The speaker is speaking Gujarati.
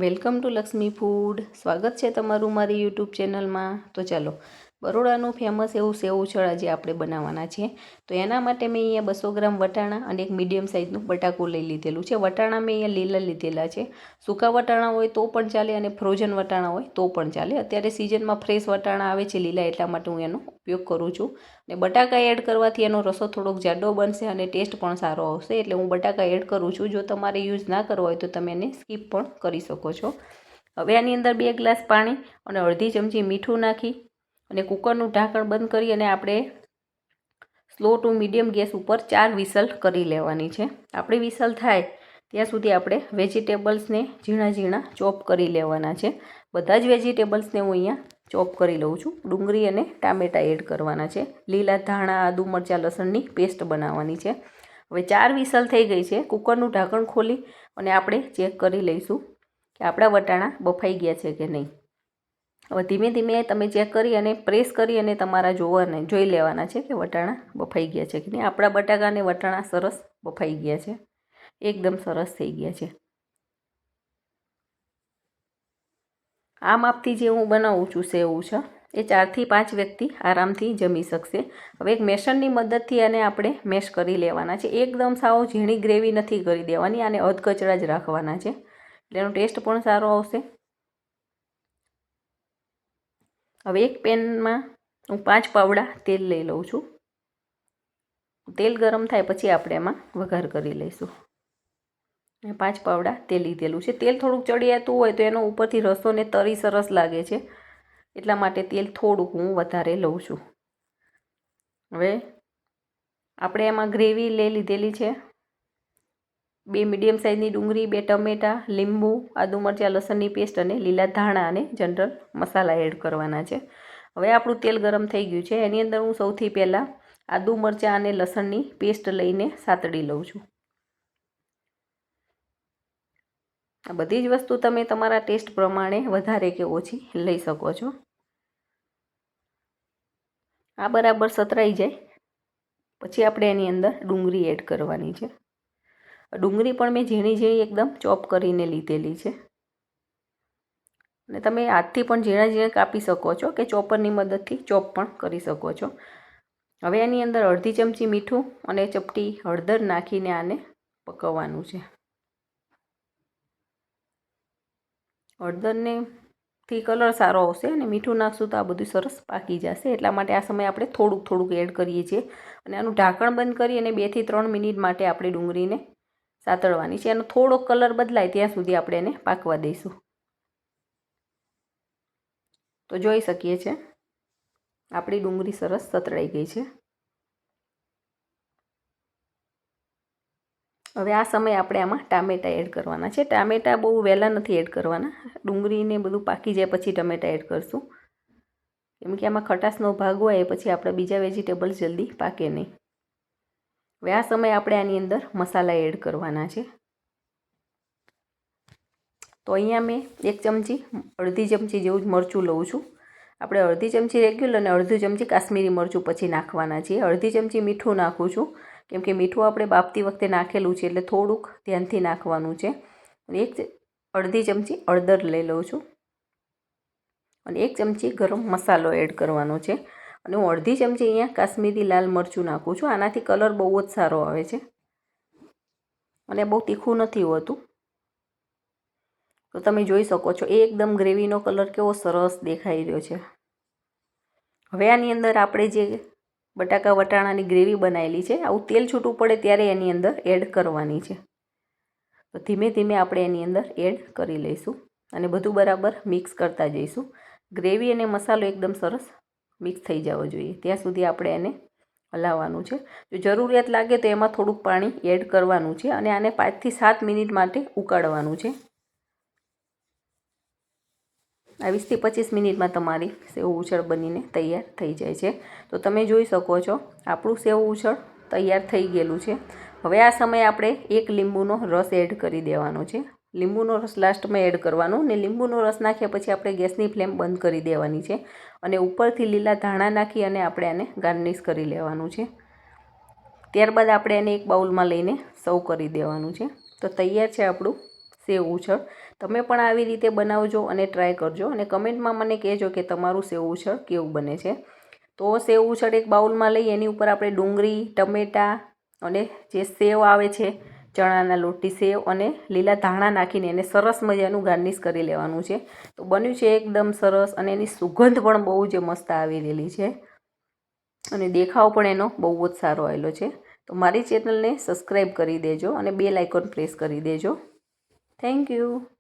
Welcome to Lakshmi food. સ્વાગત છે તમારું મારી યુટ્યુબ ચેનલમાં. તો ચાલો, બરોડાનું ફેમસ એવું સેવ ઉછળ આજે આપણે બનાવવાના છે. તો એના માટે મેં અહીંયા 200 ગ્રામ વટાણા અને એક મીડિયમ સાઇઝનું બટાકું લઈ લીધેલું છે. વટાણા મેં અહીંયા લીલા લીધેલા છે. સૂકા વટાણા હોય તો પણ ચાલે અને ફ્રોઝન વટાણા હોય તો પણ ચાલે. અત્યારે સિઝનમાં ફ્રેશ વટાણા આવે છે લીલા, એટલા માટે હું એનો ઉપયોગ કરું છું. અને બટાકા એડ કરવાથી એનો રસો થોડોક જાડો બનશે અને ટેસ્ટ પણ સારો આવશે, એટલે હું બટાકા એડ કરું છું. જો તમારે યુઝ ના કરવો હોય તો તમે એને સ્કીપ પણ કરી શકો છો. હવે આની અંદર 2 ગ્લાસ પાણી અને અડધી ચમચી મીઠું નાખી અને કુકરનું ઢાંકણ બંધ કરી અને આપણે સ્લો ટુ મીડિયમ ગેસ ઉપર 4 વિસલ કરી લેવાની છે. આપણી વિસલ થાય ત્યાં સુધી આપણે વેજીટેબલ્સને ઝીણા ઝીણા ચોપ કરી લેવાના છે. બધા જ વેજીટેબલ્સને હું અહીંયા ચોપ કરી લઉં છું. ડુંગળી અને ટામેટાં એડ કરવાના છે. લીલા ધાણા, આદુ, મરચાં, લસણની પેસ્ટ બનાવવાની છે. હવે 4 વિસલ થઈ ગઈ છે. કુકરનું ઢાંકણ ખોલી અને આપણે ચેક કરી લઈશું કે આપણા વટાણા બફાઈ ગયા છે કે નહીં. હવે ધીમે ધીમે તમે ચેક કરી અને પ્રેસ કરી અને તમારા જોઈ લેવાના છે કે વટાણા બફાઈ ગયા છે કે નહીં. આપણા બટાકા અને વટાણા સરસ બફાઈ ગયા છે, એકદમ સરસ થઈ ગયા છે. આ માપથી જે હું બનાવું છું સેવ ઉછળ, એ 4 થી 5 વ્યક્તિ આરામથી જમી શકશે. હવે એક મેશરની મદદથી આને આપણે મેશ કરી લેવાના છે. એકદમ સાવ ઝીણી ગ્રેવી નથી કરી દેવાની, આને અધકચરા જ રાખવાના છે, એટલે એનો ટેસ્ટ પણ સારો આવશે. હવે એક પેનમાં હું 5 પાવડા તેલ લઈ લઉં છું. તેલ ગરમ થાય પછી આપણે એમાં વઘાર કરી લઈશું. 5 પાવડા તેલ લીધેલું છે. તેલ થોડુંક ચડિયાતું હોય તો એનો ઉપરથી રસો ને તરી સરસ લાગે છે, એટલા માટે તેલ થોડુંક હું વધારે લઉં છું. હવે આપણે એમાં ગ્રેવી લઈ લીધેલી છે. 2 મીડિયમ સાઇઝની ડુંગળી, 2 ટમેટાં, લીંબુ, આદુ, મરચાં, લસણની પેસ્ટ અને લીલા ધાણા અને જનરલ મસાલા એડ કરવાના છે. હવે આપણું તેલ ગરમ થઈ ગયું છે. એની અંદર હું સૌથી પહેલાં આદુ, મરચાં અને લસણની પેસ્ટ લઈને સાતળી લઉં છું. આ બધી જ વસ્તુ તમે તમારા ટેસ્ટ પ્રમાણે વધારે કે ઓછી લઈ શકો છો. આ બરાબર સતરાઈ જાય પછી આપણે એની અંદર ડુંગળી એડ કરવાની છે. ડુંગળી પણ મેં ઝીણી ઝીણી એકદમ ચોપ કરીને લીધેલી છે, અને તમે હાથથી પણ ઝીણા ઝીણા કાપી શકો છો કે ચોપરની મદદથી ચોપ પણ કરી શકો છો. હવે એની અંદર અડધી ચમચી મીઠું અને ચપટી હળદર નાખીને આને પકવવાનું છે. હળદરને થી કલર સારો આવશે અને મીઠું નાખશું તો આ બધું સરસ પાકી જશે, એટલા માટે આ સમયે આપણે થોડુંક થોડુંક એડ કરીએ છીએ. અને આનું ઢાંકણ બંધ કરી અને 2 થી 3 મિનિટ માટે આપણે ડુંગળીને સાતળવાની છે. એનો થોડોક કલર બદલાય ત્યાં સુધી આપણે એને પાકવા દઈશું. તો જોઈ શકીએ છીએ આપણી ડુંગળી સરસ સતળાઈ ગઈ છે. હવે આ સમયે આપણે આમાં ટામેટાં એડ કરવાના છે. ટામેટાં બહુ વહેલા નથી એડ કરવાના, ડુંગળીને બધું પાકી જાય પછી ટામેટાં એડ કરશું, કેમ કે આમાં ખટાશનો ભાગ હોય એ પછી આપણે બીજા વેજીટેબલ્સ જલ્દી પાકે નહીં. હવે આ સમયે આપણે આની અંદર મસાલા એડ કરવાના છે. તો અહીંયા મેં 1 ચમચી, અડધી ચમચી જેવું જ મરચું લઉં છું. આપણે અડધી ચમચી રેગ્યુલર અને અડધી ચમચી કાશ્મીરી મરચું પછી નાખવાના છીએ. અડધી ચમચી મીઠું નાખું છું, કેમ કે મીઠું આપણે બાફતી વખતે નાખેલું છે, એટલે થોડુંક ધ્યાનથી નાખવાનું છે. અને અડધી ચમચી હળદર લઈ લઉં છું અને 1 ચમચી ગરમ મસાલો એડ કરવાનો છે. અને હું અડધી ચમચી અહીંયા કાશ્મીરી લાલ મરચું નાખું છું. આનાથી કલર બહુ જ સારો આવે છે અને બહુ તીખું નથી હોતું. તો તમે જોઈ શકો છો એકદમ ગ્રેવીનો કલર કેવો સરસ દેખાઈ રહ્યો છે. હવે આની અંદર આપણે જે બટાકા વટાણાની ગ્રેવી બનાવેલી છે, આવું તેલ છૂટું પડે ત્યારે એની અંદર એડ કરવાની છે. તો ધીમે ધીમે આપણે એની અંદર એડ કરી લઈશું અને બધું બરાબર મિક્સ કરતા જઈશું. ગ્રેવી અને મસાલો એકદમ સરસ મિક્સ થઈ જવો જોઈએ ત્યાં સુધી આપણે એને હલાવવાનું છે. જો જરૂરિયાત લાગે તો એમાં થોડુંક પાણી એડ કરવાનું છે અને આને 5 થી 7 મિનિટ માટે ઉકાળવાનું છે. આ 20 થી 25 મિનિટમાં તમારી સેવ ઉછળ બનીને તૈયાર થઈ જાય છે. તો તમે જોઈ શકો છો આપણું સેવ ઉછળ તૈયાર થઈ ગયેલું છે. હવે આ સમયે આપણે 1 લીંબુનો રસ એડ કરી દેવાનો છે. લીંબુનો રસ લાસ્ટમાં એડ કરવાનો, ને લીંબુનો રસ નાખ્યા પછી આપણે ગેસની ફ્લેમ બંધ કરી દેવાની છે અને ઉપરથી લીલા ધાણા નાખી અને આપણે આને ગાર્નિશ કરી લેવાનું છે. ત્યારબાદ આપણે એને એક બાઉલમાં લઈને સર્વ કરી દેવાનું છે. તો તૈયાર છે આપણું સેવ ઉછળ. તમે પણ આવી રીતે બનાવજો અને ટ્રાય કરજો અને કમેન્ટમાં મને કહેજો કે તમારું સેવ ઉછળ કેવું બને છે. તો સેવ ઉછળ એક બાઉલમાં લઈ એની ઉપર આપણે ડુંગળી, ટમેટાં અને જે સેવ આવે છે ચણાના લોટની સેવ અને લીલા ધાણા નાખીને એને સરસ મજાનું ગાર્નિશ કરી લેવાનું છે. તો બન્યું છે એકદમ સરસ અને એની સુગંધ પણ બહુ જ મસ્ત આવી રહેલી છે અને દેખાવ પણ એનો બહુ જ સારો આવેલો છે. તો મારી ચેનલને સબસ્ક્રાઈબ કરી દેજો અને બેલ આઇકોન પ્રેસ કરી દેજો. Thank you.